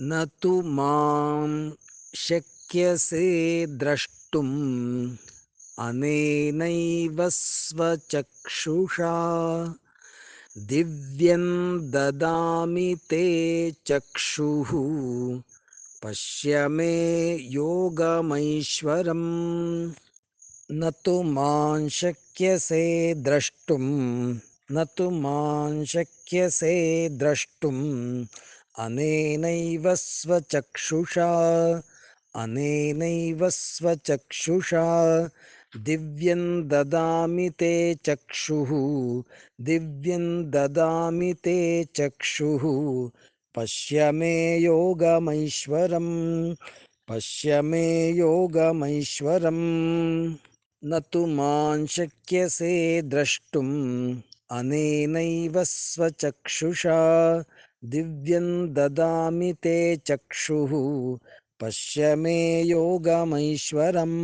न तु मां शक्यसे द्रष्टुम् अनेनैव स्वचक्षुषा दिव्यं ददामि ते चक्षुः पश्य मे योगमैश्वरम् न तु मां शक्यसे द्रष्टुम् न तु मां शक्यसे द्रष्टुम् अनेनैव स्वचक्षुषा दिव्यं ददामि ते चक्षुः दिव्यं ददामि ते चक्षुः पश्य मे योगमैश्वरम् पश्य मे योगमैश्वरम् न तु मां शक्यसे द्रष्टुम् अनेनैव स्वचक्षुषा दिव्यं ददामि ते चक्षुः पश्य मे योगमैश्वरम्